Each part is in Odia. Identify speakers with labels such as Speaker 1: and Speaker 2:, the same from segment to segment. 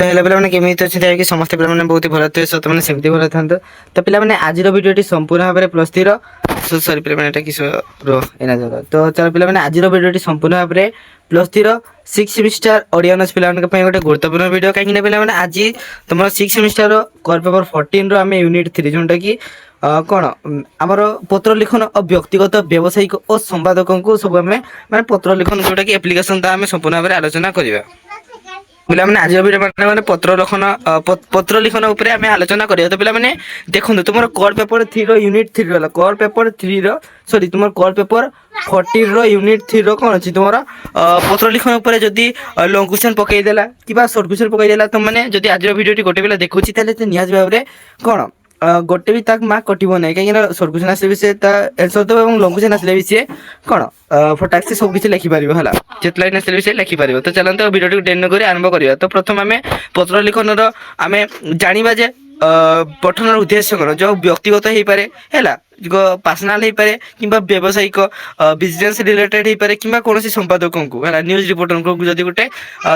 Speaker 1: तो हेलो पे केमी अच्छे कि समस्त पे बहुत भल थे सो मैंने सेमती भल था तो पे आज भिडियो संपूर्ण भाव में प्लस थ्री सॉरी पे कि तो चलो पे आज भिडियो संपूर्ण भाव में plus three six semester Odia honours पे गोटे गुरुत्वपूर्ण वीडियो कहीं पे आज तुम सिक्स सेमिस्टर कोर पेपर 14 आम यूनिट 3 जोटा कि कौन आमर पत्र लिखन और व्यक्तिगत व्यावसायिक और संपादकों को सब आम मैं पत्र लिखन जोटा कि एप्लिकेशन आम संपूर्ण भाव में आलोचना करवा बोले मैंने आज मैंने पत्र लिखन उपर आम आलोचना करिया तो पे देखो तुम कोर पेपर 3 यूनिट 3 रहा कोर पेपर 3 सॉरी तुम कोर पेपर 14 यूनिट 3 कौन अच्छी तुम पत्र लिखन उपर जदि लॉन्ग क्वेश्चन पकईदेला कि शॉर्ट क्वेश्चन पकईदेला तुम मैंने जदि आज भिडियो गोटे बेला देखुची निहाती भाव में कौन गोटे भी ताक मार्क कटिबो नहीं कहीं शॉर्ट क्वेश्चन आसले भी से आंसर दो और लॉन्ग क्वेश्चन आसले भी सी कौन फटाक से सब किसी लिखिपार है जित लाइन आसले भी से लिखिपार तो चलते भिडियो डेन कर आरंभ करवा तो प्रथम आम पत्र लिखन आम जाना जे पठन उद्देश्य कौन जो व्यक्तिगत हो पारे है पर्सनाल हो पारे कि व्यावसायिक बिजनेस रिलेटेड हो पारे कि कौन संपादकों को है न्यूज रिपोर्टर को जब गोटे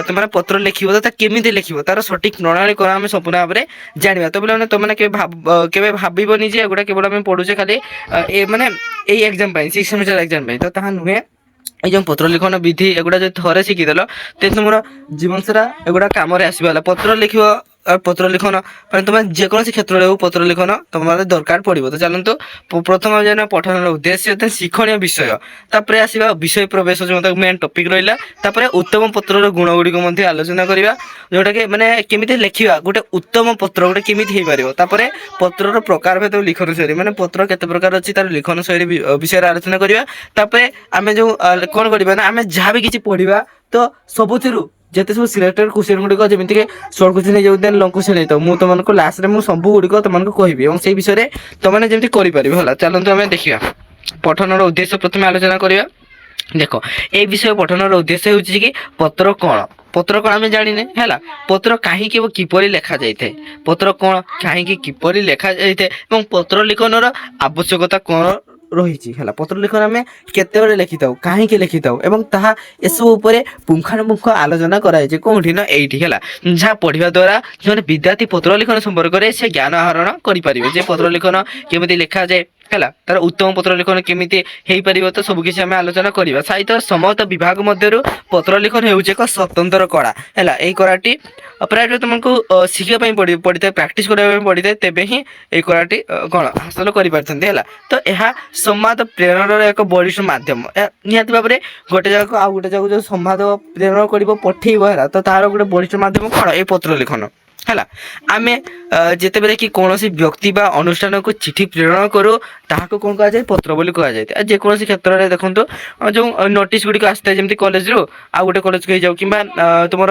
Speaker 1: तुम पत्र लिख तो केमी लिख तार सठिक प्रणाली कौन आम संपूर्ण भाव में जाना तो बोले तुमने के भावनी जे गोटा केवल आम पढ़ुचे खाली मानने यही एग्जाम सिक्स सेमिस्टर एग्जाम तो ताहा नुहे ये पत्र लिखन विधि एगुड़ा जो थे शिखिदेल तो तुम जीवन सारा एगुड़ा कम आसवा पत्र लिख पत्र लिखन तुम जेकोसी क्षेत्र में पत्र लिखन तुम दरकार पड़ो तो चलते प्रथम जाना पठन उद्देश्य शिक्षण विषय तापर आसवा विषय प्रवेश जो मेन टॉपिक रहा उत्तम पत्र गुण गुड़िक आलोचना करवा जोटा कि मानने केमी लिखा गोटे उत्तम पत्र गोटे केमी हो पार पत्र प्रकार भेद लिखन शैली मैंने पत्र केते प्रकार अच्छी तार लिखन शैली विषय आलोचना करवा आम जो कौन करवा आम जहाँ भी किसी पढ़ा तो सबुथिरु जिते सब सिलेक्टेड क्वेश्चन गुड़िक जमीक शॉर्ट क्वेश्चन हो लंग क्वेश्चन होता है तुमको लास्ट में सब गुड़िक तुमको कहबी और से विषय में तुमने जमी कर चलते आम देखा पठन उद्देश्य प्रथम आलोचना करवा देख ए विषय पठन उद्देश्य हूँ कि पत्र कौन आम जाने है पत्र कहीं किपरि लिखा जाए पत्र कौन कहीं किपरि लिखा जाए पत्र लिखन आवश्यकता कौन रही है पत्र लिखन आम केते लिखि था कहीं लिखि था एसबू पुंखानुपुंख आलोचना कराई कौटी ना ये है जहाँ पढ़ा द्वारा जो विद्यार्थी पत्र लिखन संपर्क में से ज्ञान आहरण करें पत्र लिखन केमी लिखा जाए है तार उत्तम पत्र लिखन केमी हो पार तो सबकि आम आलोचना करवा साहित्य समस्त विभाग मध्य पत्र लिखन हो स्वतंत्र कला है यही कलाटी प्राय तुमको शिखापी पड़ी था प्राक्ट करने पड़ी था तेबे ही ये कलाटी कौन हासिल कर तो यह संवाद प्रेरण एक बरिष्ठ मध्यम निहती भाव में गोटे जगह आउ गोटे जगह जो संवाद प्रेरण कर पठेब है तो तार गोटे बरिष्ठ मध्यम कौन ये पत्र लिखन है आम जिते बेले कि कौन व्यक्ति बा अनुष्ठान को चिठी प्रेरण करूँ ताको कौन कह जाए पत्र बोली कह जाए जेकोसी क्षेत्र में देखो जो नोटिस गुड़िक आसता है जमी कॉलेज रू आ गोटे कॉलेज को जाऊ कि तुम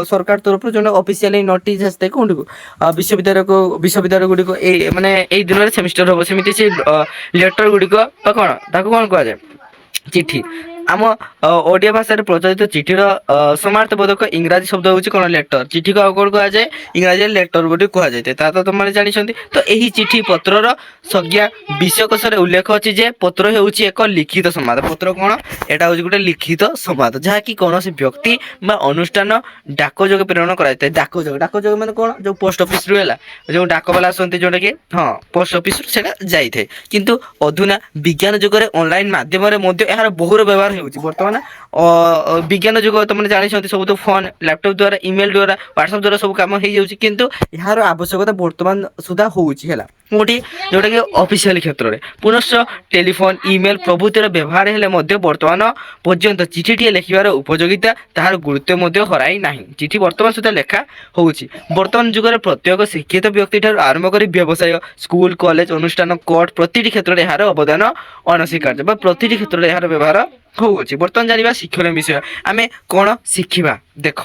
Speaker 1: सरकार तरफ जो ऑफिशियल नोटिस आसता है कौन को विश्वविद्यालय गुड़िक मानने यही दिन में सेमिस्टर हम सेमती से लेटर गुड़िक कौन कौन कह जाए चिठी आम ओडिया भाषा प्रचलित चिठीर समार्थ बोधक इंग्राजी शब्द हूँ कौन लेटर चिठी को कौन कह जाए इंग्राजी लेटर बोली कह जाए तो तुमने जानते तो यही चिठी पत्रर संज्ञा विषयकोश उल्लेख अच्छी जे पत्र हूँ एक लिखित संवाद पत्र कौन यहाँ हूँ गोटे लिखित संवाद जहाँकि कौन व्यक्ति अनुष्ठान डाक जोगे प्रेरण कराई डाक जोगे मैंने कौन जो पोस्ट ऑफिस रू है जो डाकवाला आसती जोटा कि हाँ पोस्ट ऑफिस जाए किंतु अधुना विज्ञान जुगे ऑनलाइन माध्यम यार बहुर व्यवहार बर्तमान विज्ञान जुग तुमने जानते सब तो फोन लैपटॉप द्वारा ईमेल द्वारा व्हाट्सएप द्वारा सब कम हो किंतु यार आवश्यकता बर्तमान सुधा होगी गोटे जोटा कि ऑफिशियल क्षेत्र में पुनश्च टेलीफोन ईमेल प्रभृतिर व्यवहार हेले बर्तमान पर्यंत चिठीटे लिखार उपयोगिता तार गुरुत्व हराई ना चिठी बर्तमान सुधा लेखा होची बर्तमान जुगर प्रत्येक शिक्षित व्यक्ति ठार आरंभ कर व्यवसाय स्कूल कॉलेज अनुष्ठान कोर्ट प्रति क्षेत्र में यार अवदान अनस्वीकार्य प्रति क्षेत्र में यार व्यवहार होची बर्तमान जाना शिक्षण विषय आम कौन शिखा देख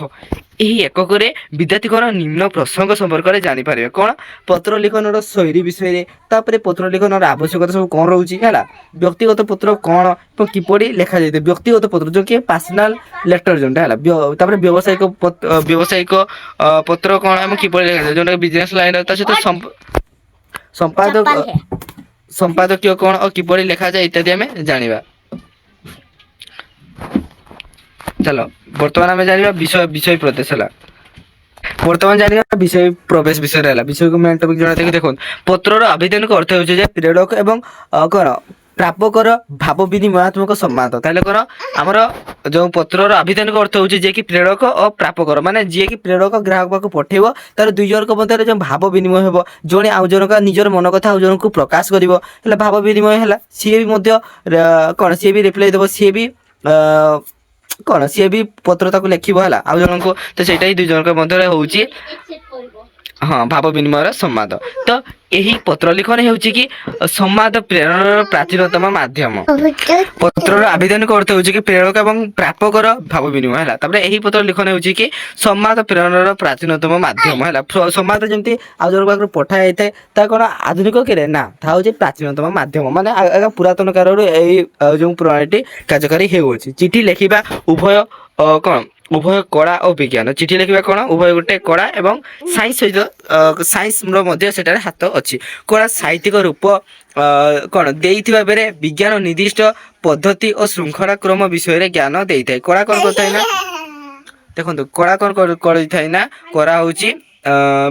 Speaker 1: यही एकक विद्यार्थी निम्न प्रसंग संपर्क में जानीपर कौन पत्र लिखन शैली विषय तापर पत्र लिखन आवश्यकता सब कौन रोचे है व्यक्तिगत पत्र कौन किपरि लिखा जाए व्यक्तिगत पत्र जो कि पर्सनाल लेटर जोटा है व्यावसायिक पत्र कौन आम किपरि लिखा जाए जो बिजनेस लाइन सहित संपादकीय कौन और किपरि लिखा जाए इत्यादि आम जाना चलो बर्तमान आम जाना विषय विषय प्रदेश है ବର୍ତ୍ତମାନ ଜାଣିବା ବିଷୟ ପ୍ରବେଶ ବିଷୟରେ ହେଲା ବିଷୟକୁ ମେନ୍ ଟପିକ ଜଣାଇଥାଏ। ଦେଖନ୍ତୁ ପତ୍ରର ଆବେଦନିକ ଅର୍ଥ ହେଉଛି ଯେ ପ୍ରେରକ ଏବଂ କଣ ପ୍ରାପକର ଭାବ ବିନିମୟାତ୍ମକ ସମ୍ବାଦ। ତାହେଲେ କଣ ଆମର ଯୋଉ ପତ୍ରର ଆବେଦନିକ ଅର୍ଥ ହେଉଛି ଯିଏକି ପ୍ରେରକ ଓ ପ୍ରାପକର, ମାନେ ଯିଏକି ପ୍ରେରକ ଗ୍ରାହକ ପାଖକୁ ପଠେଇବ ତାର ଦୁଇ ଜଣଙ୍କ ମଧ୍ୟରେ ଯୋଉ ଭାବ ବିନିମୟ ହେବ, ଜଣେ ଆଉ ଜଣଙ୍କ ନିଜର ମନ କଥା ଆଉ ଜଣଙ୍କୁ ପ୍ରକାଶ କରିବ, ହେଲେ ଭାବ ବିନିମୟ ହେଲା। ସିଏ ବି ମଧ୍ୟ କଣ ସିଏ ବି ରିପ୍ଲାଏ ଦେବ, ସିଏ ବି କଣ ସିଏ ବି ପତ୍ର ତାକୁ ଲେଖିବ ହେଲା ଆଉ ଜଣଙ୍କୁ, ତ ସେଇଟା ହିଁ ଦୁଇ ଜଣଙ୍କ ମଧ୍ୟରେ ହଉଛି ହଁ ଭାବ ବିନିମୟର ସମ୍ବାଦ। ତ ଏହି ପତ୍ର ଲିଖନ ହେଉଛି କି ସମ୍ବାଦ ପ୍ରେରଣର ପ୍ରାଚୀନତମ ମାଧ୍ୟମ। ପତ୍ରର ଆବେଦନିକ ଅର୍ଥ ହେଉଛି କି ପ୍ରେରକ ଏବଂ ପ୍ରାପକର ଭାବ ବିନିମୟ ହେଲା। ତାପରେ ଏହି ପତ୍ର ଲିଖନ ହେଉଛି କି ସମ୍ବାଦ ପ୍ରେରଣର ପ୍ରାଚୀନତମ ମାଧ୍ୟମ ହେଲା। ସମ୍ବାଦ ଯେମିତି ଆଉ ଜଣଙ୍କ ପାଖରୁ ପଠା ଯାଇଥାଏ ତା କଣ ଆଧୁନିକ କିରେ ନା, ତାହା ହେଉଛି ପ୍ରାଚୀନତମ ମାଧ୍ୟମ, ମାନେ ପୁରାତନ କାଳରୁ ଏଇ ଯୋଉ ପ୍ରଣାଳୀଟି କାର୍ଯ୍ୟକାରୀ ହେଉଅଛି। ଚିଠି ଲେଖିବା ଉଭୟ କଣ ଉଭୟ କଳା ଓ ବିଜ୍ଞାନ। ଚିଠି ଲେଖିବା କଣ ଉଭୟ ଗୋଟେ କଳା ଏବଂ ସାଇନ୍ସ ସହିତ ସାଇନ୍ସର ମଧ୍ୟ ସେଠାରେ ହାତ ଅଛି। କଳା ସାହିତ୍ୟିକ ରୂପ କଣ ଦେଇଥିବା ବେଳେ ବିଜ୍ଞାନ ନିର୍ଦ୍ଦିଷ୍ଟ ପଦ୍ଧତି ଓ ଶୃଙ୍ଖଳା କ୍ରମ ବିଷୟରେ ଜ୍ଞାନ ଦେଇଥାଏ। କଳା କଣ କରିଥାଏ ନା, ଦେଖନ୍ତୁ କଳା କଣ କରିଥାଏ ନା, କଳା ହଉଛି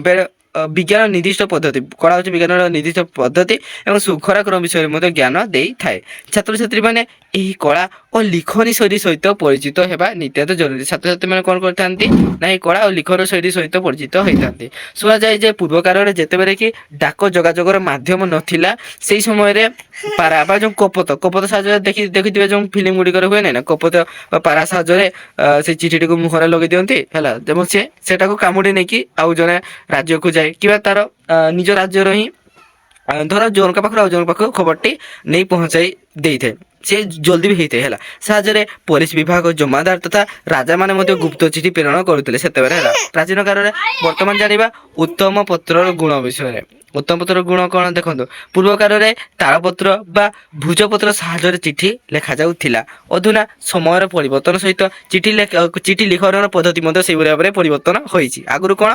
Speaker 1: ବେଳେ ବିଜ୍ଞାନ ନିର୍ଦ୍ଦିଷ୍ଟ ପଦ୍ଧତି, କଳା ହଉଛି ବିଜ୍ଞାନର ନିର୍ଦ୍ଦିଷ୍ଟ ପଦ୍ଧତି ଏବଂ ଶୃଙ୍ଖଳା କ୍ରମ ବିଷୟରେ ମଧ୍ୟ ଜ୍ଞାନ ଦେଇଥାଏ। ଛାତ୍ରଛାତ୍ରୀ ମାନେ ଏହି କଳା ଓ ଲିଖନୀ ଶୈଳୀ ସହିତ ପରିଚିତ ହେବା ନିତ୍ୟାନ୍ତ ଜରୁରୀ। ଛାତ୍ରଛାତ୍ରୀ ମାନେ କଣ କରିଥାନ୍ତି ନା ଏହି କଳା ଓ ଲିଖନ ଶୈଳୀ ସହିତ ପରିଚିତ ହେଇଥାନ୍ତି। ଶୁଣାଯାଏ ଯେ ପୂର୍ବ କାଳରେ ଯେତେବେଳେ କି ଡାକ ଯୋଗାଯୋଗର ମାଧ୍ୟମ ନଥିଲା, ସେଇ ସମୟରେ ପାରା ବା ଯୋଉ କପୋତ ସାହାଯ୍ୟରେ ଦେଖିଥିବେ ଯୋଉ ଫିଲ୍ମ ଗୁଡ଼ିକରେ ହୁଏ ନାହିଁ ନା, କପୋତ ବା ପାରା ସାହାଯ୍ୟରେ ସେ ଚିଠିଟିକୁ ମୁହଁରେ ଲଗେଇ ଦିଅନ୍ତି ହେଲା, ଏବଂ ସେଟାକୁ କାମୁଡ଼ି ନେଇକି ଆଉ ଜଣେ ରାଜ୍ୟକୁ ଯାଏ କିମ୍ବା ତାର ନିଜ ରାଜ୍ୟର ହିଁ ଧର ଜଣଙ୍କ ପାଖରୁ ଆଉ ଜଣଙ୍କ ପାଖକୁ ଖବରଟି ନେଇ ପହଞ୍ଚାଇ ଦେଇଥାଏ, ସେ ଜଲ୍ଦି ବି ହେଇଥାଏ ହେଲା। ସାହାଯ୍ୟରେ ପୋଲିସ ବିଭାଗ, ଜମାଦାର ତଥା ରାଜା ମାନେ ମଧ୍ୟ ଗୁପ୍ତ ଚିଠି ପ୍ରେରଣ କରୁଥିଲେ ସେତେବେଳେ ହେଲା ପ୍ରାଚୀନ କାଳରେ। ବର୍ତ୍ତମାନ ଜାଣିବା ଉତ୍ତମ ପତ୍ରର ଗୁଣ ବିଷୟରେ। ଉତ୍ତମ ପତ୍ରର ଗୁଣ କଣ ଦେଖନ୍ତୁ, ପୂର୍ବ କାଳରେ ତାଳପତ୍ର ବା ଭୁଜପତ୍ର ସାହାଯ୍ୟରେ ଚିଠି ଲେଖାଯାଉଥିଲା। ଅଧୁନା ସମୟର ପରିବର୍ତ୍ତନ ସହିତ ଚିଠି ଲିଖନର ପଦ୍ଧତି ମଧ୍ୟ ସେଇଭଳି ଭାବରେ ପରିବର୍ତ୍ତନ ହୋଇଛି। ଆଗରୁ କଣ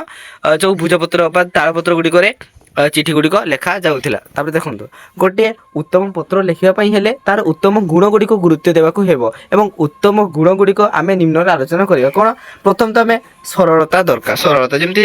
Speaker 1: ଯୋଉ ଭୁଜପତ୍ର ବା ତାଳପତ୍ର ଗୁଡ଼ିକରେ ଚିଠି ଗୁଡ଼ିକ ଲେଖା ଯାଉଥିଲା। ତାପରେ ଦେଖନ୍ତୁ ଗୋଟିଏ ଉତ୍ତମ ପତ୍ର ଲେଖିବା ପାଇଁ ହେଲେ ତାର ଉତ୍ତମ ଗୁଣ ଗୁଡ଼ିକୁ ଗୁରୁତ୍ୱ ଦେବାକୁ ହେବ ଏବଂ ଉତ୍ତମ ଗୁଣ ଗୁଡ଼ିକ ଆମେ ନିମ୍ନରେ ଆଲୋଚନା କରିବା। କଣ ପ୍ରଥମ ତ ଆମେ ସରଳତା ଦରକାର। ସରଳତା ଯେମିତି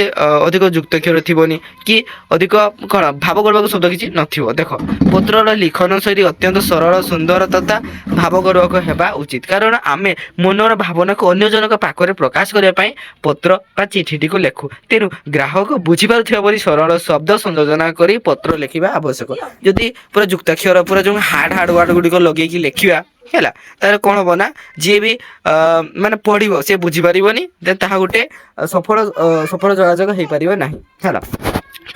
Speaker 1: ଅଧିକ ଯୁକ୍ତାକ୍ଷର ଥିବନି କି ଅଧିକ କଣ ଭାବ ଗର୍ବକ ଶବ୍ଦ କିଛି ନଥିବ। ଦେଖ ପତ୍ରର ଲିଖନ ଶୈଳୀ ଅତ୍ୟନ୍ତ ସରଳ ସୁନ୍ଦର ତଥା ଭାବ ଗର୍ବକ ହେବା ଉଚିତ, କାରଣ ଆମେ ମନର ଭାବନାକୁ ଅନ୍ୟ ଜଣଙ୍କ ପାଖରେ ପ୍ରକାଶ କରିବା ପାଇଁ ପତ୍ର ବା ଚିଠିଟିକୁ ଲେଖୁ। ତେଣୁ ଗ୍ରାହକ ବୁଝିପାରୁଥିବା ପରି ସରଳ ଶବ୍ଦ ସଂଯୋଜନା କରି ପତ୍ର ଲେଖିବା ଆବଶ୍ୟକ। ଯଦି ପୁରା ଯୁକ୍ତାକ୍ଷର ପୁରା ଯୋଉ ହାର୍ଡ ୱାର୍ଡ ଗୁଡ଼ିକ ଲଗେଇକି ଲେଖିବା ହେଲା, ତାହେଲେ କଣ ହବ ନା, ଯିଏ ବି ମାନେ ପଢିବ ସେ ବୁଝିପାରିବନି, ତାହା ଗୋଟେ ସଫଳ ଯୋଗାଯୋଗ ହେଇପାରିବ ନାହିଁ ହେଲା।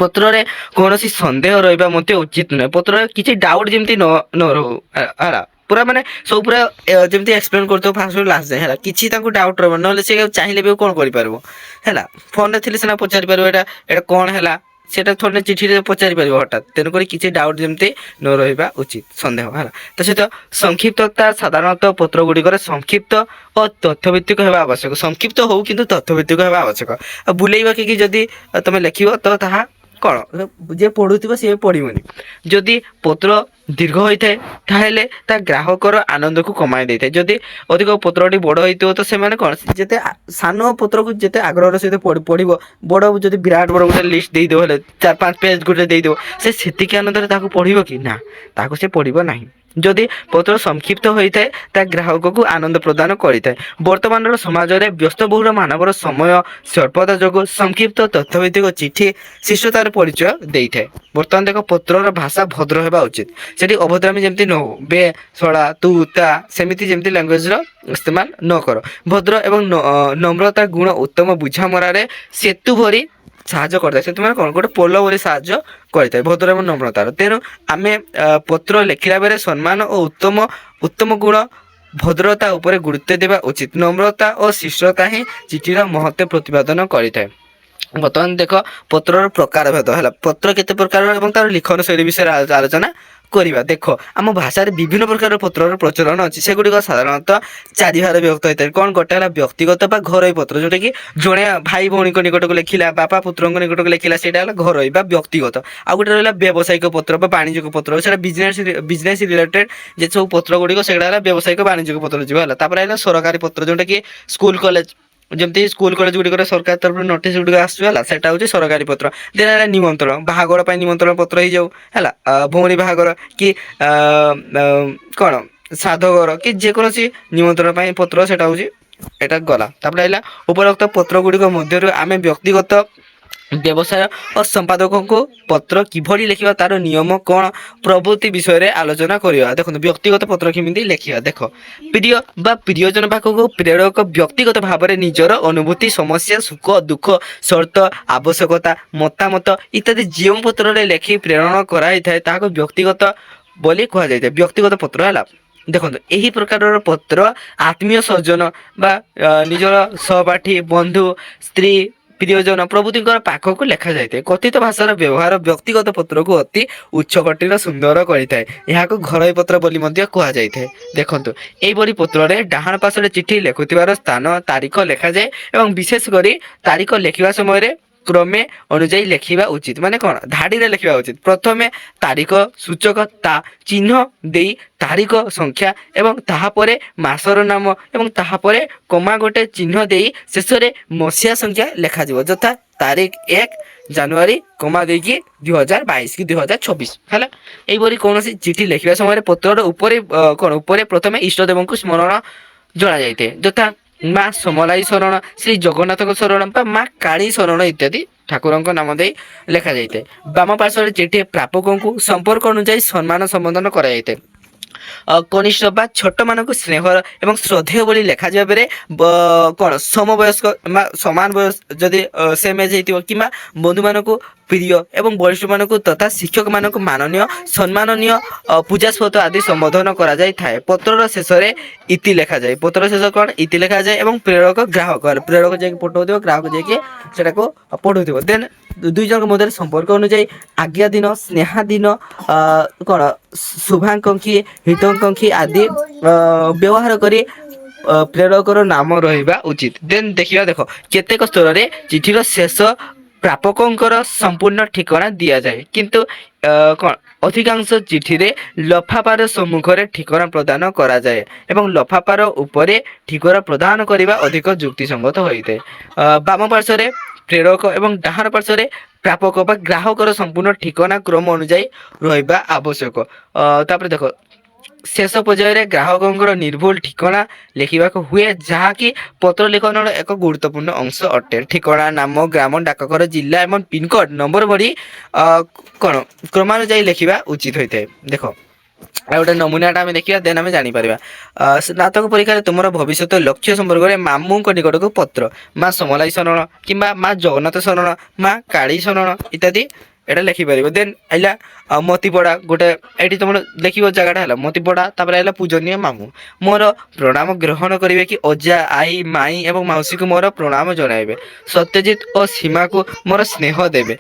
Speaker 1: ପତ୍ରରେ କୌଣସି ସନ୍ଦେହ ରହିବା ମଧ୍ୟ ଉଚିତ ନୁହେଁ। ପତ୍ରରେ କିଛି ଡାଉଟ ଯେମିତି ନ ରହୁ ହେଲା, ପୁରା ମାନେ ସବୁ ପୁରା ଯେମିତି ଏକ୍ସପ୍ଲେନ କରୁଥିବ ଫାର୍ଷ୍ଟ ରୁ ଲାଷ୍ଟ ଯାଏ ହେଲା, କିଛି ତାଙ୍କୁ ଡାଉଟ ରହିବ, ନହେଲେ ସେ ଚାହିଁଲେ ବି କଣ କରିପାରିବ ହେଲା। ଫୋନରେ ଥିଲେ ସିନା ପଚାରି ପାରିବ ଏଇଟା କଣ ହେଲା, ସେଟା ଥୋଡି ଚିଠିରେ ପଚାରି ପାରିବ ହଠାତ୍। ତେଣୁକରି କିଛି ଡାଉଟ ଯେମିତି ନ ରହିବା ଉଚିତ, ସନ୍ଦେହ ହେଲା। ତା ସହିତ ସଂକ୍ଷିପ୍ତତା, ସାଧାରଣତଃ ପତ୍ର ଗୁଡ଼ିକରେ ସଂକ୍ଷିପ୍ତ ଓ ତଥ୍ୟଭିତ୍ତିକ ହେବା ଆବଶ୍ୟକ। ସଂକ୍ଷିପ୍ତ ହଉ କିନ୍ତୁ ତଥ୍ୟଭିତ୍ତିକ ହେବା ଆବଶ୍ୟକ। ଆଉ ବୁଲେଇ ବାଙ୍କିକି ଯଦି ତମେ ଲେଖିବ ତ ତାହା କଣ ଯିଏ ପଢୁଥିବ ସିଏ ପଢିବନି। ଯଦି ପତ୍ର ଦୀର୍ଘ ହୋଇଥାଏ ତାହେଲେ ତା ଗ୍ରାହକର ଆନନ୍ଦକୁ କମାଇ ଦେଇଥାଏ। ଯଦି ଅଧିକ ପତ୍ରଟି ବଡ ହେଇଥିବ ତ ସେମାନେ କଣ ଯେତେ ସାନ ପତ୍ରକୁ ଯେତେ ଆଗ୍ରହର ସହିତ ପଢିବ, ବଡ ଯଦି ବିରାଟ ବଡ ଗୋଟେ ଲିଷ୍ଟ ଦେଇଦବ ହେଲେ 4-5 ପେଜ ଗୋଟେ ଦେଇଦବ, ସେ ସେତିକି ଆନନ୍ଦରେ ତାକୁ ପଢିବ କି ନା, ତାକୁ ସେ ପଢିବ ନାହିଁ। ଯଦି ପତ୍ର ସଂକ୍ଷିପ୍ତ ହୋଇଥାଏ ତା ଗ୍ରାହକକୁ ଆନନ୍ଦ ପ୍ରଦାନ କରିଥାଏ। ବର୍ତ୍ତମାନର ସମାଜରେ ବ୍ୟସ୍ତବହୁଳ ମାନବର ସମୟ ସ୍ୱଳ୍ପତା ଯୋଗୁଁ ସଂକ୍ଷିପ୍ତ ତଥ୍ୟଭିତ୍ତିକ ଚିଠି ଶିଷ୍ଟତାର ପରିଚୟ ଦେଇଥାଏ। ବର୍ତ୍ତମାନ ଦେଖ ପତ୍ରର ଭାଷା ଭଦ୍ର ହେବା ଉଚିତ। ସେଠି ଅଭଦ୍ରାମୀ ଯେମିତି ନ ହଉ, ବେ, ଶଳା, ତୁ, ତା ସେମିତି ଯେମିତି ଲାଙ୍ଗୁଏଜର ଇସ୍ତେମାଲ ନ କର। ଭଦ୍ର ଏବଂ ନମ୍ରତା ଗୁଣ ଉତ୍ତମ ବୁଝାମଣାରେ ସେତୁ ଭରି ସାହାଯ୍ୟ କରିଥାଏ। ସେତୁ ମାନେ କଣ ଗୋଟେ ପୋଲ ଭଳି ସାହାଯ୍ୟ କରିଥାଏ ଭଦ୍ର ଏବଂ ନମ୍ରତାର। ତେଣୁ ଆମେ ପତ୍ର ଲେଖିଲା ବେଳେ ସମ୍ମାନ ଓ ଉତ୍ତମ ଗୁଣ ଭଦ୍ରତା ଉପରେ ଗୁରୁତ୍ୱ ଦେବା ଉଚିତ। ନମ୍ରତା ଓ ଶିଷ୍ଟତା ହିଁ ଚିଠିର ମହତ୍ଵ ପ୍ରତିପାଦନ କରିଥାଏ। ବର୍ତ୍ତମାନ ଦେଖ ପତ୍ରର ପ୍ରକାର ଭେଦ ହେଲା, ପତ୍ର କେତେ ପ୍ରକାର ଏବଂ ତାର ଲିଖନ ଶୈଳୀ ବିଷୟରେ ଆଲୋଚନା କରିବା। ଦେଖ ଆମ ଭାଷାରେ ବିଭିନ୍ନ ପ୍ରକାର ପତ୍ରର ପ୍ରଚଳନ ଅଛି। ସେଗୁଡ଼ିକ ସାଧାରଣତଃ 4 ଭାଗରେ ବିଭକ୍ତ ହୋଇଥାଏ। କଣ ଗୋଟେ ହେଲା ବ୍ୟକ୍ତିଗତ ବା ଘରୋଇ ପତ୍ର, ଯୋଉଟା କି ଜଣେ ଭାଇ ଭଉଣୀଙ୍କ ନିକଟକୁ ଲେଖିଲା, ବାପା ପୁତ୍ରଙ୍କ ନିକଟକୁ ଲେଖିଲା, ସେଇଟା ହେଲା ଘରୋଇ ବା ବ୍ୟକ୍ତିଗତ। ଆଉ ଗୋଟେ ରହିଲା ବ୍ୟବସାୟିକ ପତ୍ର ବା ବାଣିଜ୍ୟିକ ପତ୍ର, ସେଇଟା ବିଜନେସ ରିଲେଟେଡ ଯେ ସବୁ ପତ୍ର ଗୁଡ଼ିକ ସେଗୁଡ଼ା ହେଲା ବ୍ୟବସାୟିକ ବାଣିଜ୍ୟିକ ପତ୍ର ଯିବ ହେଲା। ତାପରେ ହେଲା ସରକାରୀ ପତ୍ର, ଯୋଉଟା କି ସ୍କୁଲ କଲେଜ ଯେମିତି ସ୍କୁଲ କଲେଜ ଗୁଡ଼ିକରେ ସରକାର ତରଫରୁ ନୋଟିସ୍ ଗୁଡ଼ିକ ଆସୁଛି ହେଲା, ସେଟା ହେଉଛି ସରକାରୀ ପତ୍ର। ଦେନ୍ ହେଲା ନିମନ୍ତ୍ରଣ, ବାହାଘର ପାଇଁ ନିମନ୍ତ୍ରଣ ପତ୍ର ହେଇଯାଉ ହେଲା, ଭଉଣୀ ବାହାଘର କି କ'ଣ ଶ୍ରାଦ୍ଧଘର କି ଯେକୌଣସି ନିମନ୍ତ୍ରଣ ପାଇଁ ପତ୍ର ସେଟା ହେଉଛି ଏଟା ଗଲା। ତାପରେ ହେଲା ଉପରୋକ୍ତ ପତ୍ର ଗୁଡ଼ିକ ମଧ୍ୟରୁ ଆମେ ବ୍ୟକ୍ତିଗତ ବ୍ୟବସାୟ ଓ ସମ୍ପାଦକଙ୍କୁ ପତ୍ର କିଭଳି ଲେଖିବା, ତାର ନିୟମ କ'ଣ ପ୍ରଭୃତି ବିଷୟରେ ଆଲୋଚନା କରିବା। ଦେଖନ୍ତୁ ବ୍ୟକ୍ତିଗତ ପତ୍ର କେମିତି ଲେଖିବା। ଦେଖ, ପ୍ରିୟ ବା ପ୍ରିୟଜନ ପାଖକୁ ପ୍ରେରକ ବ୍ୟକ୍ତିଗତ ଭାବରେ ନିଜର ଅନୁଭୂତି, ସମସ୍ୟା, ସୁଖ ଦୁଃଖ, ସର୍ତ୍ତ, ଆବଶ୍ୟକତା, ମତାମତ ଇତ୍ୟାଦି ଯେଉଁ ପତ୍ରରେ ଲେଖି ପ୍ରେରଣ କରାଯାଇଥାଏ ତାହାକୁ ବ୍ୟକ୍ତିଗତ ବୋଲି କୁହାଯାଇଥାଏ, ବ୍ୟକ୍ତିଗତ ପତ୍ର ହେଲା। ଦେଖନ୍ତୁ ଏହି ପ୍ରକାରର ପତ୍ର ଆତ୍ମୀୟ ସଜ୍ଜନ ବା ନିଜର ସହପାଠୀ, ବନ୍ଧୁ, ସ୍ତ୍ରୀ, ପ୍ରିୟଜନ ପ୍ରଭୃତିଙ୍କର ପାଖକୁ ଲେଖାଯାଇଥାଏ। କଥିତ ଭାଷାର ବ୍ୟବହାର ବ୍ୟକ୍ତିଗତ ପତ୍ରକୁ ଅତି ଉଚ୍ଚକୋଟୀର ସୁନ୍ଦର କରିଥାଏ, ଏହାକୁ ଘରୋଇ ପତ୍ର ବୋଲି ମଧ୍ୟ କୁହାଯାଇଥାଏ। ଦେଖନ୍ତୁ ଏହିପରି ପତ୍ରରେ ଡାହାଣ ପାର୍ଶ୍ୱରେ ଚିଠି ଲେଖୁଥିବାର ସ୍ଥାନ, ତାରିଖ ଲେଖାଯାଏ ଏବଂ ବିଶେଷ କରି ତାରିଖ ଲେଖିବା ସମୟରେ କ୍ରମେ ଅନୁଯାୟୀ ଲେଖିବା ଉଚିତ। ମାନେ କ'ଣ, ଧାଡ଼ିରେ ଲେଖିବା ଉଚିତ। ପ୍ରଥମେ ତାରିଖ ସୂଚକ ତା ଚିହ୍ନ ଦେଇ ତାରିଖ ସଂଖ୍ୟା ଏବଂ ତାହାପରେ ମାସର ନାମ ଏବଂ ତାହାପରେ କମା ଗୋଟେ ଚିହ୍ନ ଦେଇ ଶେଷରେ ମସିହା ସଂଖ୍ୟା ଲେଖାଯିବ, ଯଥା ତାରିଖ 1 ଜାନୁଆରୀ କମା ଦେଇକି 2022 କି 2026 ହେଲା। ଏହିପରି କୌଣସି ଚିଠି ଲେଖିବା ସମୟରେ ପତ୍ରର ଉପରେ ଉପରେ ପ୍ରଥମେ ଇଷ୍ଟଦେବଙ୍କୁ ସ୍ମରଣ ଜଣାଯାଇଥାଏ, ଯଥା ମା ସମଲାଇ ଶରଣ, ଶ୍ରୀ ଜଗନ୍ନାଥଙ୍କ ଶରଣ ବା ମା କାଳୀ ଶରଣ ଇତ୍ୟାଦି ଠାକୁରଙ୍କ ନାମ ଦେଇ ଲେଖାଯାଇଥାଏ। ବାମ ପାର୍ଶ୍ୱରେ ଚିଠି ପ୍ରାପକଙ୍କୁ ସମ୍ପର୍କ ଅନୁଯାୟୀ ସମ୍ମାନ ସମ୍ବୋଧନ କରାଯାଇଥାଏ। କନିଷ୍ଠ ବା ଛୋଟମାନଙ୍କୁ ସ୍ନେହ ଏବଂ ଶ୍ରଦ୍ଧେୟ ବୋଲି ଲେଖାଯିବା ବେଳେ କ'ଣ ସମବୟସ୍କ ବା ସମାନ ବୟସ ଯଦି ସେମ୍ ଏଜ୍ ହେଇଥିବ କିମ୍ବା ବନ୍ଧୁମାନଙ୍କୁ ପ୍ରିୟ ଏବଂ ବରିଷ୍ଠମାନଙ୍କୁ ତଥା ଶିକ୍ଷକମାନଙ୍କୁ ମାନନୀୟ, ସମ୍ମାନନୀୟ, ପୂଜାସ୍ପଦ ଆଦି ସମ୍ବୋଧନ କରାଯାଇଥାଏ। ପତ୍ରର ଶେଷରେ ଇତି ଲେଖାଯାଏ। ପତ୍ରର ଶେଷ କ'ଣ ଇତି ଲେଖାଯାଏ ଏବଂ ପ୍ରେରକ ଗ୍ରାହକ, ପ୍ରେରକ ଯାଇକି ପଠାଉଥିବ, ଗ୍ରାହକ ଯାଇକି ସେଟାକୁ ପଢ଼ୁଥିବ। ଦେନ୍ ଦୁଇ ଜଣଙ୍କ ମଧ୍ୟରେ ସମ୍ପର୍କ ଅନୁଯାୟୀ ଆଜ୍ଞା ଦିନ, ସ୍ନେହା ଦିନ, କ'ଣ ଶୁଭାକାଂକ୍ଷୀ, ହିତାକାଂକ୍ଷୀ ଆଦି ବ୍ୟବହାର କରି ପ୍ରେରକର ନାମ ରହିବା ଉଚିତ। ଦେନ୍ ଦେଖିବା, ଦେଖ କେତେକ ସ୍ତରରେ ଚିଠିର ଶେଷ ପ୍ରାପକଙ୍କର ସମ୍ପୂର୍ଣ୍ଣ ଠିକଣା ଦିଆଯାଏ, କିନ୍ତୁ କ'ଣ ଅଧିକାଂଶ ଚିଠିରେ ଲଫାପାର ସମ୍ମୁଖରେ ଠିକଣା ପ୍ରଦାନ କରାଯାଏ ଏବଂ ଲଫାପାର ଉପରେ ଠିକଣା ପ୍ରଦାନ କରିବା ଅଧିକ ଯୁକ୍ତିସଙ୍ଗତ ହୋଇଥାଏ। ବାମ ପାର୍ଶ୍ୱରେ ପ୍ରେରକ ଏବଂ ଡାହାଣ ପାର୍ଶ୍ୱରେ ପ୍ରାପକ ବା ଗ୍ରାହକର ସମ୍ପୂର୍ଣ୍ଣ ଠିକଣା କ୍ରମ ଅନୁଯାୟୀ ରହିବା ଆବଶ୍ୟକ। ତାପରେ ଦେଖ ଶେଷ ପର୍ଯ୍ୟାୟରେ ଗ୍ରାହକଙ୍କର ନିର୍ଭୁଲ ଠିକଣା ଲେଖିବାକୁ ହୁଏ, ଯାହାକି ପତ୍ର ଲିଖନର ଏକ ଗୁରୁତ୍ୱପୂର୍ଣ୍ଣ ଅଂଶ ଅଟେ। ଠିକଣା, ନାମ, ଗ୍ରାମ, ଡାକଘର, ଜିଲ୍ଲା ଏବଂ ପିନକୋଡ୍ ନମ୍ବର ଭଳି କ'ଣ କ୍ରମାନୁଯାୟୀ ଲେଖିବା ଉଚିତ ହୋଇଥାଏ। ଦେଖ ଆଉ ଗୋଟେ ନମୁନାଟା ଆମେ ଦେଖିବା, ଦେନ୍ ଆମେ ଜାଣିପାରିବା। ସ୍ନାତକ ପରୀକ୍ଷାରେ ତୁମର ଭବିଷ୍ୟତ ଲକ୍ଷ୍ୟ ସମ୍ପର୍କରେ ମାମୁଙ୍କ ନିକଟକୁ ପତ୍ର, ମା ସମଲାଇ ଶରଣ କିମ୍ବା ମା ଜଗନ୍ନାଥ ଶରଣ, ମା କାଳୀ ଶରଣ ଇତ୍ୟାଦି ଏଇଟା ଲେଖିପାରିବ। ଦେନ୍ ଆଇଲା ମତିପଡ଼ା, ଗୋଟେ ଏଇଠି ତୁମର ଲେଖିବ ଜାଗାଟା ହେଲା ମତିପଡ଼ା। ତାପରେ ଆଇଲା ପୂଜନୀୟ ମାମୁଁ, ମୋର ପ୍ରଣାମ ଗ୍ରହଣ କରିବେ କି ଅଜା, ଆଈ, ମାଇଁ ଏବଂ ମାଉସୀକୁ ମୋର ପ୍ରଣାମ ଜଣାଇବେ। ସତ୍ୟଜିତ ଓ ସୀମାକୁ ମୋର ସ୍ନେହ ଦେବେ।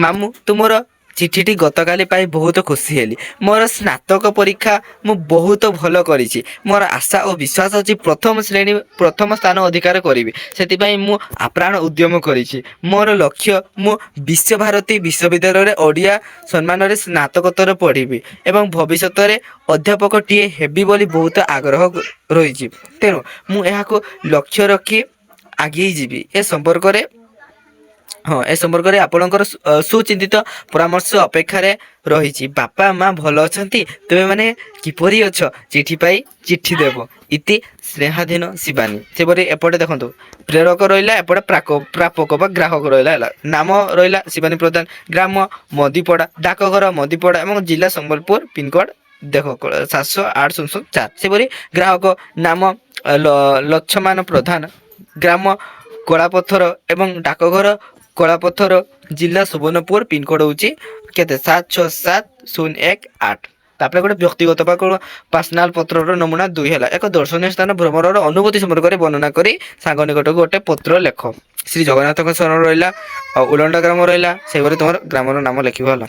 Speaker 1: ମାମୁଁ, ତୁମର ଚିଠିଟି ଗତକାଲି ପାଇ ବହୁତ ଖୁସି ହେଲି। ମୋର ସ୍ନାତକ ପରୀକ୍ଷା ମୁଁ ବହୁତ ଭଲ କରିଛି। ମୋର ଆଶା ଓ ବିଶ୍ୱାସ ଅଛି ପ୍ରଥମ ଶ୍ରେଣୀ ପ୍ରଥମ ସ୍ଥାନ ଅଧିକାର କରିବି, ସେଥିପାଇଁ ମୁଁ ଆପ୍ରାଣ ଉଦ୍ୟମ କରିଛି। ମୋର ଲକ୍ଷ୍ୟ, ମୁଁ ବିଶ୍ୱଭାରତୀ ବିଶ୍ୱବିଦ୍ୟାଳୟରେ ଓଡ଼ିଆ ସମ୍ମାନରେ ସ୍ନାତକୋତ୍ତର ପଢ଼ିବି ଏବଂ ଭବିଷ୍ୟତରେ ଅଧ୍ୟାପକଟିଏ ହେବି ବୋଲି ବହୁତ ଆଗ୍ରହ ରହିଛି। ତେଣୁ ମୁଁ ଏହାକୁ ଲକ୍ଷ୍ୟ ରଖି ଆଗେଇ ଯିବି। ଏ ସମ୍ପର୍କରେ ଆପଣଙ୍କର ସୁଚିନ୍ତିତ ପରାମର୍ଶ ଅପେକ୍ଷାରେ ରହିଛି। ବାପା ମା ଭଲ ଅଛନ୍ତି? ତୁମେ ମାନେ କିପରି ଅଛ? ଚିଠି ପାଇ ଚିଠି ଦେବ। ଇତି ସ୍ନେହାଧୀନ ଶିବାନୀ। ସେପରି ଏପଟେ ଦେଖନ୍ତୁ ପ୍ରେରକ ରହିଲା, ଏପଟେ ପ୍ରାପକ ବା ଗ୍ରାହକ ରହିଲା ହେଲା। ନାମ ରହିଲା ଶିବାନୀ ପ୍ରଧାନ, ଗ୍ରାମ ମଦିପଡ଼ା, ଡାକଘର ମଦିପଡ଼ା ଏବଂ ଜିଲ୍ଲା ସମ୍ବଲପୁର, ପିନକୋଡ୍ ଦେଖ 78004। ସେପରି ଗ୍ରାହକ ନାମ ଲକ୍ଷ୍ମଣ ପ୍ରଧାନ, ଗ୍ରାମ କଳାପଥର ଏବଂ ଡାକଘର କଳାପଥର, ଜିଲ୍ଲା ସୁବର୍ଣ୍ଣପୁର, ପିନକୋଡ୍ ହେଉଛି କେତେ 767018। ତାପରେ ଗୋଟେ ବ୍ୟକ୍ତିଗତ ବା କ'ଣ ପର୍ସନାଲ ପତ୍ରର ନମୁନା 2 ହେଲା। ଏକ ଦର୍ଶନୀୟ ସ୍ଥାନ ଭ୍ରମଣର ଅନୁଭୂତି ସମ୍ପର୍କରେ ବର୍ଣ୍ଣନା କରି ସାଙ୍ଗ ନିକଟକୁ ଗୋଟେ ପତ୍ର ଲେଖ। ଶ୍ରୀ ଜଗନ୍ନାଥଙ୍କ ଶରଣ ରହିଲା, ଆଉ ଉଲଣ୍ଡା ଗ୍ରାମ ରହିଲା, ସେହିପରି ତୁମର ଗ୍ରାମର ନାମ ଲେଖିବ ହେଲା।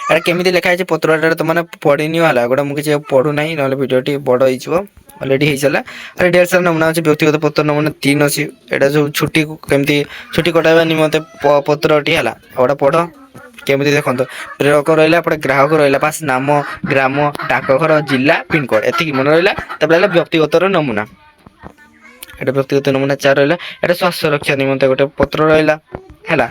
Speaker 1: ଏଇଟା କେମିତି ଲେଖା ହେଇଛି ପତ୍ରଟା ତୁମେ ପଢ଼ିନିଅ ହେଲା। ଗୋଟେ ମୁଁ କିଛି ପଢ଼ୁନାହିଁ, ନହେଲେ ଭିଡ଼ିଓଟି ବଡ଼ ହେଇଯିବ। ଅଲରେଡ଼ି ହେଇସାରିଲା। ଆରେ ଢେର ସାରା ନମୁନା ଅଛି। ବ୍ୟକ୍ତିଗତ ପତ୍ର ନମୁନା 3 ଅଛି। ଏଇଟା ସବୁ ଛୁଟିକୁ କେମିତି ଛୁଟି କଟାଇବା ନିମନ୍ତେ ପତ୍ରଟି ହେଲା। ଏଗୁଡ଼ା ପଢ଼ କେମିତି। ଦେଖନ୍ତୁ ପ୍ରେରକ ରହିଲା, ଏପଟେ ଗ୍ରାହକ ରହିଲା, ବାସ୍ ନାମ, ଗ୍ରାମ, ଡାକଘର, ଜିଲ୍ଲା, ପିନକୋଡ୍ ଏତିକି ମନେ ରହିଲା। ତାପରେ ହେଲା ବ୍ୟକ୍ତିଗତର ନମୁନା। এটা ব্যক্তিগত নমুনা 4 রহিলা। এটা স্বাস্থ্য রক্ষা নিমন্তে গোটে পত্র রহিলা ହେଲା।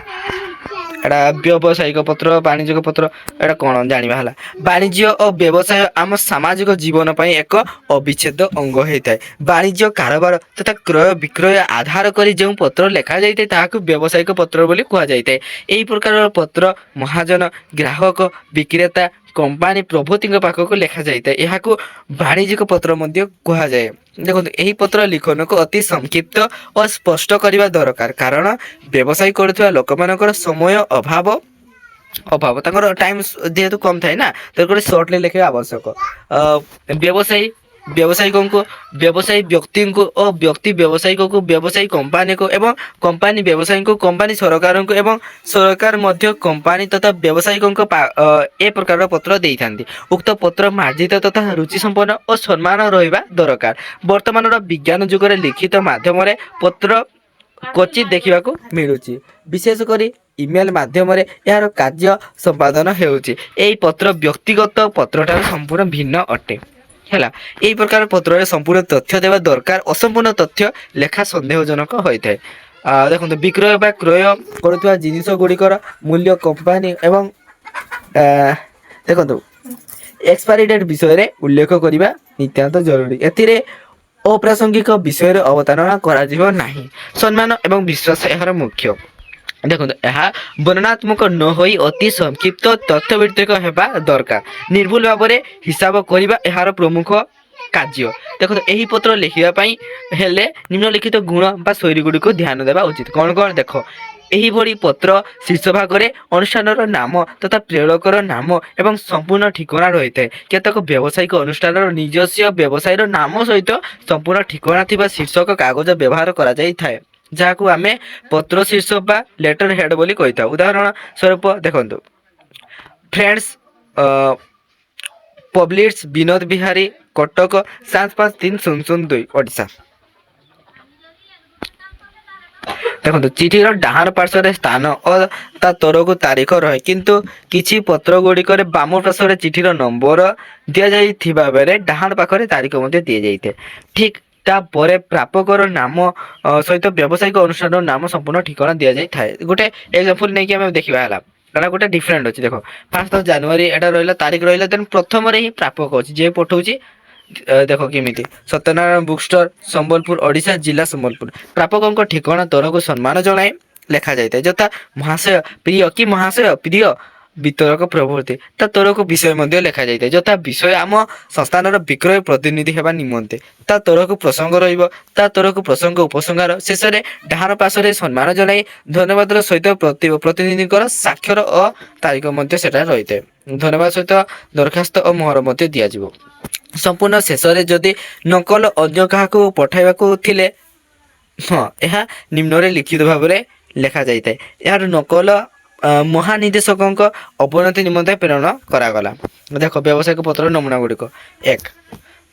Speaker 1: এটা ବ୍ୟବସାୟିକ ପତ୍ର ବାଣିଜ୍ୟିକ ପତ୍ର ଏଟା କଣ ଜାଣିବା ହେଲା। ବାଣିଜ୍ୟ ଓ ବ୍ୟବସାୟ ଆମ ସାମାଜିକ ଜୀବନ ପାଇଁ ଏକ ଅବିଚ୍ଛେଦ ଅଙ୍ଗ ହୋଇଥାଏ। ବାଣିଜ୍ୟ କାରବାର ତଥା କ୍ରୟ ବିକ୍ରୟ ଆଧାର କରି ଯେଉଁ ପତ୍ର ଲେଖାଯାଇଥାଏ ତାହାକୁ ବ୍ୟବସାୟିକ ପତ୍ର ବୋଲି କୁହାଯାଇଥାଏ। ଏହି ପ୍ରକାରର ପତ୍ର ମହାଜନ ଗ୍ରାହକ ବିକ୍ରେତା କମ୍ପାନୀ ପ୍ରଭୃତିଙ୍କ ପାଖକୁ ଲେଖାଯାଇଥାଏ। ଏହାକୁ ବାଣିଜ୍ୟିକ ପତ୍ର ମଧ୍ୟ କୁହାଯାଏ। ଦେଖନ୍ତୁ ଏହି ପତ୍ର ଲିଖନକୁ ଅତି ସଂକ୍ଷିପ୍ତ ଓ ସ୍ପଷ୍ଟ କରିବା ଦରକାର, କାରଣ ବ୍ୟବସାୟ କରୁଥିବା ଲୋକମାନଙ୍କର ସମୟ ଅଭାବ ତାଙ୍କର ଟାଇମ ଯେହେତୁ କମ ଥାଏ ନା, ତେଣୁକରି ସର୍ଟଲି ଲେଖିବା ଆବଶ୍ୟକ। ବ୍ୟବସାୟିକଙ୍କୁ ବ୍ୟବସାୟୀ ବ୍ୟକ୍ତିଙ୍କୁ ଓ ବ୍ୟକ୍ତି ବ୍ୟବସାୟିକକୁ ବ୍ୟବସାୟୀ କମ୍ପାନୀକୁ ଏବଂ କମ୍ପାନୀ ବ୍ୟବସାୟୀଙ୍କୁ କମ୍ପାନୀ ସରକାରଙ୍କୁ ଏବଂ ସରକାର ମଧ୍ୟ କମ୍ପାନୀ ତଥା ବ୍ୟବସାୟିକଙ୍କ ଏ ପ୍ରକାରର ପତ୍ର ଦେଇଥାନ୍ତି। ଉକ୍ତ ପତ୍ର ମାର୍ଜିତ ତଥା ରୁଚି ସମ୍ପନ୍ନ ଓ ସମ୍ମାନ ରହିବା ଦରକାର। ବର୍ତ୍ତମାନର ବିଜ୍ଞାନ ଯୁଗରେ ଲିଖିତ ମାଧ୍ୟମରେ ପତ୍ର କ୍ୱଚିତ ଦେଖିବାକୁ ମିଳୁଛି। ବିଶେଷ କରି ଇମେଲ ମାଧ୍ୟମରେ ଏହାର କାର୍ଯ୍ୟ ସମ୍ପାଦନ ହେଉଛି। ଏହି ପତ୍ର ବ୍ୟକ୍ତିଗତ ପତ୍ରଠାରୁ ସମ୍ପୂର୍ଣ୍ଣ ଭିନ୍ନ ଅଟେ ହେଲା। ଏହି ପ୍ରକାର ପତ୍ରରେ ସମ୍ପୂର୍ଣ୍ଣ ତଥ୍ୟ ଦେବା ଦରକାର। ଅସମ୍ପୂର୍ଣ୍ଣ ତଥ୍ୟ ଲେଖା ସନ୍ଦେହଜନକ ହୋଇଥାଏ। ଦେଖନ୍ତୁ ବିକ୍ରୟ ବା କ୍ରୟ କରୁଥିବା ଜିନିଷ ଗୁଡ଼ିକର ମୂଲ୍ୟ କମ୍ପାନୀ ଏବଂ ଦେଖନ୍ତୁ ଏକ୍ସପାରି ଡେଟ୍ ବିଷୟରେ ଉଲ୍ଲେଖ କରିବା ନିତ୍ୟାନ୍ତ ଜରୁରୀ। ଏଥିରେ ଅପ୍ରାସଙ୍ଗିକ ବିଷୟରେ ଅବତାରଣା କରାଯିବ ନାହିଁ। ସମ୍ମାନ ଏବଂ ବିଶ୍ୱାସ ଏହାର ମୁଖ୍ୟ। ଦେଖନ୍ତୁ ଏହା ବର୍ଣ୍ଣନାତ୍ମକ ନ ହୋଇ ଅତି ସଂକ୍ଷିପ୍ତ ତଥ୍ୟଭିତ୍ତିକ ହେବା ଦରକାର। ନିର୍ଭୁଲ ଭାବରେ ହିସାବ କରିବା ଏହାର ପ୍ରମୁଖ କାର୍ଯ୍ୟ। ଦେଖନ୍ତୁ ଏହି ପତ୍ର ଲେଖିବା ପାଇଁ ହେଲେ ନିମ୍ନଲିଖିତ ଗୁଣ ବା ଶୈଳୀ ଗୁଡ଼ିକୁ ଧ୍ୟାନ ଦେବା ଉଚିତ। କ'ଣ କ'ଣ ଦେଖ, ଏହିଭଳି ପତ୍ର ଶୀର୍ଷ ଭାଗରେ ଅନୁଷ୍ଠାନର ନାମ ତଥା ପ୍ରେରକର ନାମ ଏବଂ ସମ୍ପୂର୍ଣ୍ଣ ଠିକଣା ରହିଥାଏ। କେତେକ ବ୍ୟବସାୟିକ ଅନୁଷ୍ଠାନର ନିଜସ୍ୱ ବ୍ୟବସାୟୀର ନାମ ସହିତ ସମ୍ପୂର୍ଣ୍ଣ ଠିକଣା ଥିବା ଶୀର୍ଷକ କାଗଜ ବ୍ୟବହାର କରାଯାଇଥାଏ, ଯାହାକୁ ଆମେ ପତ୍ର ଶୀର୍ଷ ବା ଲେଟର ହେଡ୍ ବୋଲି କହିଥାଉ। ଉଦାହରଣ ସ୍ୱରୂପ ଦେଖନ୍ତୁ, ଫ୍ରେଣ୍ଡସ୍ ପବ୍ଲିଟ୍ସ ବିନୋଦ ବିହାରୀ କଟକ 753-002 ଓଡ଼ିଶା। ଦେଖନ୍ତୁ ଚିଠିର ଡାହାଣ ପାର୍ଶ୍ୱରେ ସ୍ଥାନ ଓ ତା ତରକୁ ତାରିଖ ରହେ, କିନ୍ତୁ କିଛି ପତ୍ର ଗୁଡ଼ିକରେ ବାମ ପାର୍ଶ୍ୱରେ ଚିଠିର ନମ୍ବର ଦିଆଯାଇଥିବା ବେଳେ ଡାହାଣ ପାଖରେ ତାରିଖ ମଧ୍ୟ ଦିଆଯାଇଥାଏ। ଠିକ୍ ତାପରେ ପ୍ରାପକର ନାମ ସହିତ ବ୍ୟବସାୟିକ ଅନୁଷ୍ଠାନର ନାମ ସମ୍ପୂର୍ଣ୍ଣ ଠିକଣା ଦିଆଯାଇଥାଏ। ଗୋଟେ ଏକ୍ସାମ୍ପଲ ନେଇକି ଆମେ ଦେଖିବା ହେଲା, କାରଣ ଗୋଟେ ଡିଫରେଣ୍ଟ ଅଛି। ଦେଖ 1 ଜାନୁଆରୀ ଏଟା ରହିଲା ତାରିଖ ରହିଲା, ଦେନ୍ ପ୍ରଥମରେ ହିଁ ପ୍ରାପକ ଅଛି ଯିଏ ପଠଉଛି। ଦେଖ କେମିତି ସତ୍ୟନାରାୟଣ ବୁକ୍ ଷ୍ଟୋର ସମ୍ବଲପୁର ଓଡ଼ିଶା ଜିଲ୍ଲା ସମ୍ବଲପୁର। ପ୍ରାପକଙ୍କ ଠିକଣା ତରକୁ ସମ୍ମାନ ଜଣାଇ ଲେଖାଯାଇଥାଏ, ଯଥା ମହାଶୟ ପ୍ରିୟ କି ମହାଶୟ ପ୍ରିୟ ବିତରକ ପ୍ରଭୃତି। ତା ତରକୁ ବିଷୟ ମଧ୍ୟ ଲେଖାଯାଇଥାଏ, ଯଥା ବିଷୟ ଆମ ସଂସ୍ଥାନର ବିକ୍ରୟ ପ୍ରତିନିଧି ହେବା ନିମନ୍ତେ। ତା ତରକୁ ପ୍ରସଙ୍ଗ ରହିବ, ତା ତରକୁ ପ୍ରସଙ୍ଗ ଉପସଂହାର। ଶେଷରେ ଡାହାଣ ପାର୍ଶ୍ୱରେ ସମ୍ମାନ ଜଣାଇ ଧନ୍ୟବାଦର ସହିତ ପ୍ରତିନିଧିଙ୍କର ସ୍ୱାକ୍ଷର ଓ ତାରିଖ ମଧ୍ୟ ସେଟା ରହିଥାଏ। ଧନ୍ୟବାଦ ସହିତ ଦରଖାସ୍ତ ଓ ମୋହର ମଧ୍ୟ ଦିଆଯିବ। ସମ୍ପୂର୍ଣ୍ଣ ଶେଷରେ ଯଦି ନକଲ ଅନ୍ୟ କାହାକୁ ପଠାଇବାକୁ ଥିଲେ, ଏହା ନିମ୍ନରେ ଲିଖିତ ଭାବରେ ଲେଖାଯାଇଥାଏ। ଏହାର ନକଲ ମହାନିର୍ଦ୍ଦେଶକଙ୍କ ଅବନତି ନିମନ୍ତେ ପ୍ରେରଣ କରାଗଲା। ଦେଖ ବ୍ୟବସାୟିକ ପତ୍ରର ନମୁନା ଗୁଡ଼ିକ। 1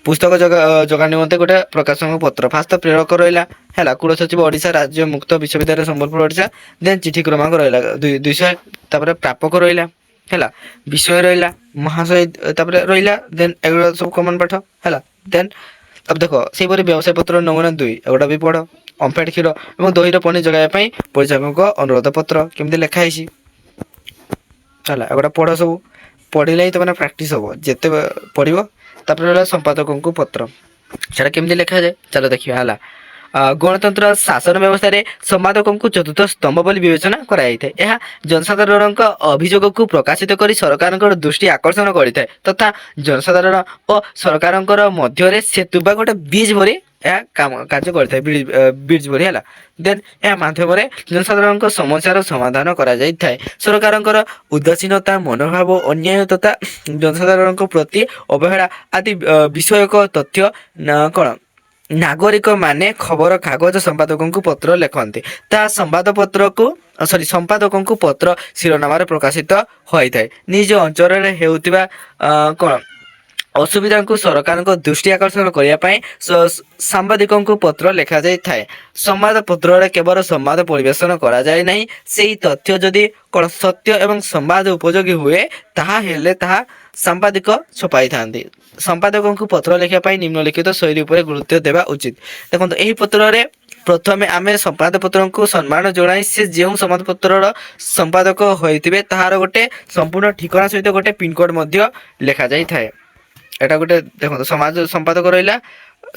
Speaker 1: ପୁସ୍ତକ ଯୋଗାଣ ନିମନ୍ତେ ଗୋଟେ ପ୍ରକାଶକ ପତ୍ର। ଫାଷ୍ଟ ପ୍ରେରକ ରହିଲା ହେଲା, କୁଳସଚିବ ଓଡ଼ିଶା ରାଜ୍ୟ ମୁକ୍ତ ବିଶ୍ୱବିଦ୍ୟାଳୟ ସମ୍ବଲପୁର ଓଡ଼ିଶା। ଦେନ୍ ଚିଠି କ୍ରମାଙ୍କ ରହିଲା 200। ତାପରେ ପ୍ରାପକ ରହିଲା ହେଲା, ବିଷୟ ରହିଲା ମହାଶୟ, ତାପରେ ରହିଲା ଦେନ୍ ଏଗୁଡ଼ା ସବୁ କମନ ପାଠ ହେଲା। ଦେନ୍ ତାପରେ ଦେଖ ସେହିପରି ବ୍ୟବସାୟ ପତ୍ର ନମୁନା 2 ଏଗୁଡ଼ା ବି ପଢ଼। ଅମ୍ଫେଡ୍ କ୍ଷୀର ଏବଂ ଦହିର ପନିର ଯୋଗାଇବା ପାଇଁ ପରିଚାଳକଙ୍କ ଅନୁରୋଧ ପତ୍ର କେମିତି ଲେଖା ହେଇଛି ହେଲା, ଏଗୁଡ଼ା ପଢ଼। ସବୁ ପଢ଼ିଲେ ହିଁ ତମେ ପ୍ରାକ୍ଟିସ୍ ହବ, ଯେତେ ପଢ଼ିବ। ତାପରେ ରହିଲା ସମ୍ପାଦକଙ୍କୁ ପତ୍ର, ସେଟା କେମିତି ଲେଖାଯାଏ ଚାଲ ଦେଖିବା ହେଲା। ଗଣତନ୍ତ୍ର ଶାସନ ବ୍ୟବସ୍ଥାରେ ସମ୍ପାଦକଙ୍କୁ ଚତୁର୍ଥ ସ୍ତମ୍ଭ ବୋଲି ବିବେଚନା କରାଯାଇଥାଏ। ଏହା ଜନସାଧାରଣଙ୍କ ଅଭିଯୋଗକୁ ପ୍ରକାଶିତ କରି ସରକାରଙ୍କର ଦୃଷ୍ଟି ଆକର୍ଷଣ କରିଥାଏ ତଥା ଜନସାଧାରଣ ଓ ସରକାରଙ୍କର ମଧ୍ୟରେ ସେତୁ ବା ଗୋଟେ ବ୍ରିଜ ଭଳି ଏହା କାର୍ଯ୍ୟ କରିଥାଏ, ବ୍ରିଜ ଭଳି ହେଲା। ଦେନ୍ ଏହା ମାଧ୍ୟମରେ ଜନସାଧାରଣଙ୍କ ସମସ୍ୟାର ସମାଧାନ କରାଯାଇଥାଏ। ସରକାରଙ୍କର ଉଦାସୀନତା ମନୋଭାବ ଅନ୍ୟାୟ ତଥା ଜନସାଧାରଣଙ୍କ ପ୍ରତି ଅବହେଳା ଆଦି ବିଷୟକ ତଥ୍ୟ କ'ଣ ନାଗରିକ ମାନେ ଖବର କାଗଜ ସମ୍ପାଦକଙ୍କୁ ପତ୍ର ଲେଖନ୍ତି। ତାହା ସମ୍ପାଦକଙ୍କୁ ପତ୍ର ଶିରୋନାମାରେ ପ୍ରକାଶିତ ହୋଇଥାଏ। ନିଜ ଅଞ୍ଚଳରେ ହେଉଥିବା କ'ଣ ଅସୁବିଧାକୁ ସରକାରଙ୍କ ଦୃଷ୍ଟି ଆକର୍ଷଣ କରିବା ପାଇଁ ସାମ୍ବାଦିକଙ୍କୁ ପତ୍ର ଲେଖାଯାଇଥାଏ। ସମ୍ବାଦ ପତ୍ରରେ କେବଳ ସମ୍ବାଦ ପରିବେଷଣ କରାଯାଏ ନାହିଁ, ସେହି ତଥ୍ୟ ଯଦି କଣ ସତ୍ୟ ଏବଂ ସମ୍ବାଦ ଉପଯୋଗୀ ହୁଏ ତାହା ହେଲେ ତାହା ସାମ୍ବାଦିକ ଛପାଇଥାନ୍ତି। ସମ୍ପାଦକଙ୍କୁ ପତ୍ର ଲେଖିବା ପାଇଁ ନିମ୍ନଲିଖିତ ଶୈଳୀ ଉପରେ ଗୁରୁତ୍ୱ ଦେବା ଉଚିତ। ଦେଖନ୍ତୁ ଏହି ପତ୍ରରେ ପ୍ରଥମେ ଆମେ ସମ୍ବାଦପତ୍ରଙ୍କୁ ସମ୍ମାନ ଜଣାଇ ସେ ଯେଉଁ ସମ୍ବାଦପତ୍ରର ସମ୍ପାଦକ ହୋଇଥିବେ ତାହାର ଗୋଟେ ସମ୍ପୂର୍ଣ୍ଣ ଠିକଣା ସହିତ ଗୋଟେ ପିନକୋଡ୍ ମଧ୍ୟ ଲେଖାଯାଇଥାଏ। ଏଟା ଗୋଟେ ଦେଖନ୍ତୁ ସମାଜ ସମ୍ପାଦକ ରହିଲା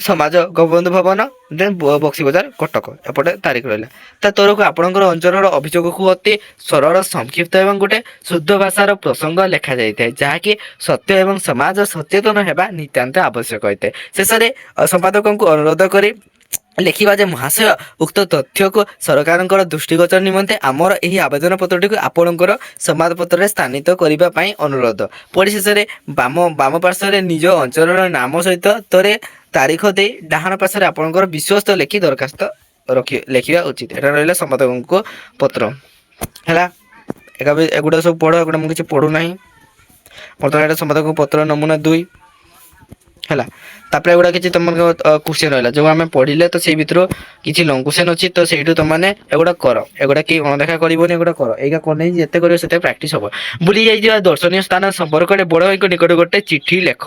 Speaker 1: ସମାଜ ଗୋପବନ୍ଧୁ ଭବନ ଦେନ୍ ବକ୍ସି ବଜାର କଟକ, ଏପଟେ ତାରିଖ ରହିଲା। ତା ତରକୁ ଆପଣଙ୍କର ଅଞ୍ଚଳର ଅଭିଯୋଗକୁ ଅତି ସରଳ ସଂକ୍ଷିପ୍ତ ଏବଂ ଗୋଟେ ଶୁଦ୍ଧ ଭାଷାର ପ୍ରସଙ୍ଗ ଲେଖାଯାଇଥାଏ, ଯାହାକି ସତ୍ୟ ଏବଂ ସମାଜ ସଚେତନ ହେବା ନିତାନ୍ତ ଆବଶ୍ୟକ ହୋଇଥାଏ। ଶେଷରେ ସମ୍ପାଦକଙ୍କୁ ଅନୁରୋଧ କରି ଲେଖିବା ଯେ ମହାଶୟ, ଉକ୍ତ ତଥ୍ୟକୁ ସରକାରଙ୍କର ଦୃଷ୍ଟିଗୋଚର ନିମନ୍ତେ ଆମର ଏହି ଆବେଦନ ପତ୍ରଟିକୁ ଆପଣଙ୍କର ସମ୍ବାଦପତ୍ରରେ ସ୍ଥାନିତ କରିବା ପାଇଁ ଅନୁରୋଧ। ପରିଶେଷରେ ବାମ ପାର୍ଶ୍ୱରେ ନିଜ ଅଞ୍ଚଳର ନାମ ସହିତ ତରେ ତାରିଖ ଦେଇ ଡାହାଣ ପାର୍ଶ୍ୱରେ ଆପଣଙ୍କର ବିଶ୍ୱସ୍ତ ଲେଖି ଦରଖାସ୍ତ ଲେଖିବା ଉଚିତ। ଏଟା ରହିଲା ସମ୍ପାଦକଙ୍କ ପତ୍ର ହେଲା। ଏଗୁଡ଼ା ସବୁ ପଢ଼, ଏଗୁଡ଼ା ମୁଁ କିଛି ପଢ଼ୁନାହିଁ। ବର୍ତ୍ତମାନ ଏଇଟା ସମ୍ପାଦକଙ୍କ ପତ୍ର ନମୁନା 2 ହେଲା। ତାପରେ ଏଗୁଡ଼ା କିଛି ତମର କ୍ୱେଶ୍ଚନ୍ ରହିଲା ଯେଉଁ ଆମେ ପଢ଼ିଲେ, ତ ସେଇ ଭିତରୁ କିଛି ଲଙ୍ଗ କ୍ୱେଶ୍ଚନ୍ ଅଛି, ତ ସେଇଠୁ ତମାନେ ଏଗୁଡ଼ା କର। ଏଗୁଡ଼ା କି ଅଣଦେଖା କରିବନି, ଏଗୁଡ଼ା କର। ଏଇଟା କନେଇ ଯେତେ କରିବ ସେତେ ପ୍ରାକ୍ଟିସ୍ ହବ। ବୁଲି ଯାଇଥିବା ଦର୍ଶନୀୟ ସ୍ଥାନ ସମ୍ପର୍କରେ ବଡ଼ ଭାଇଙ୍କ ନିକଟ ଗୋଟେ ଚିଠି ଲେଖ।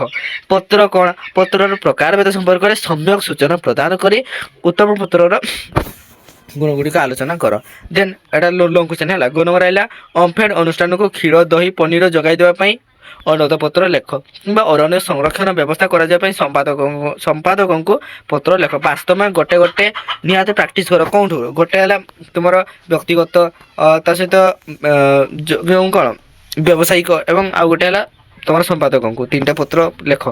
Speaker 1: ପତ୍ର କ'ଣ? ପତ୍ରର ପ୍ରକାରଭେଦ ସମ୍ପର୍କରେ ସମ୍ୟକ ସୂଚନା ପ୍ରଦାନ କରି ଉତ୍ତମ ପତ୍ରର ଗୁଣଗୁଡ଼ିକ ଆଲୋଚନା କର। ଦେନ୍ ଏଟା ଲଙ୍ଗ କ୍ୱେଶ୍ଚନ୍ ହେଲା। 2 ନମ୍ବର ରହିଲା ଅମ୍ଫେଡ୍ ଅନୁଷ୍ଠାନକୁ କ୍ଷୀର, ଦହି, ପନିର ଯୋଗାଇ ଦେବା ପାଇଁ ଅନୁରୋଧ ପତ୍ର ଲେଖ କିମ୍ବା ଅରଣ୍ୟ ସଂରକ୍ଷଣ ବ୍ୟବସ୍ଥା କରାଯିବା ପାଇଁ ସମ୍ପାଦକଙ୍କୁ ପତ୍ର ଲେଖ। ବାସ୍ତବ ଗୋଟେ ନିହାତି ପ୍ରାକ୍ଟିସ୍ କର। କେଉଁଠୁ? ଗୋଟେ ହେଲା ତୁମର ବ୍ୟକ୍ତିଗତ, ତା ସହିତ ଯେଉଁ କ'ଣ ବ୍ୟବସାୟିକ, ଏବଂ ଆଉ ଗୋଟେ ହେଲା ତମର ସମ୍ପାଦକଙ୍କୁ 3ଟା ପତ୍ର ଲେଖ।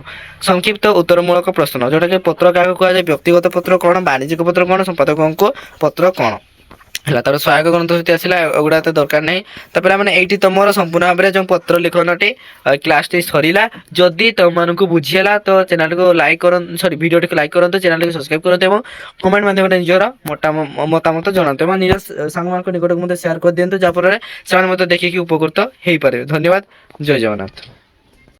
Speaker 1: ସଂକ୍ଷିପ୍ତ ଉତ୍ତରମୂଳକ ପ୍ରଶ୍ନ, ଯେଉଁଟାକି ପତ୍ର କାହାକୁ କୁହାଯାଏ? ବ୍ୟକ୍ତିଗତ ପତ୍ର କ'ଣ, ବାଣିଜ୍ୟିକ ପତ୍ର କ'ଣ, ସମ୍ପାଦକଙ୍କୁ ପତ୍ର କ'ଣ ହେଲା। ତାର ସହାୟକ ଗ୍ରନ୍ଥ ସହିତ ଆସିଲା, ଏଗୁଡ଼ା ଏତେ ଦରକାର ନାହିଁ। ତାପରେ ମାନେ ଏଇଠି ତମର ସମ୍ପୂର୍ଣ୍ଣ ଭାବରେ ଯେଉଁ ପତ୍ର ଲିଖନଟି କ୍ଲାସଟି ସରିଲା। ଯଦି ତମମାନଙ୍କୁ ବୁଝି ହେଲା ତ ଚ୍ୟାନେଲକୁ ଲାଇକ୍ କରନ୍ତୁ, ଭିଡ଼ିଓଟିକୁ ଲାଇକ୍ କରନ୍ତୁ, ଚ୍ୟାନେଲକୁ ସବସ୍କ୍ରାଇବ୍ କରନ୍ତୁ ଏବଂ କମେଣ୍ଟ ମାଧ୍ୟମରେ ନିଜର ମତାମତ ଜଣାନ୍ତୁ ଏବଂ ନିଜ ସାଙ୍ଗମାନଙ୍କ ନିକଟକୁ ମଧ୍ୟ ସେୟାର କରିଦିଅନ୍ତୁ, ଯାହାଫଳରେ ସେମାନେ ମଧ୍ୟ ଦେଖିକି ଉପକୃତ ହେଇପାରିବେ। ଧନ୍ୟବାଦ। ଜୟ ଜଗନ୍ନାଥ।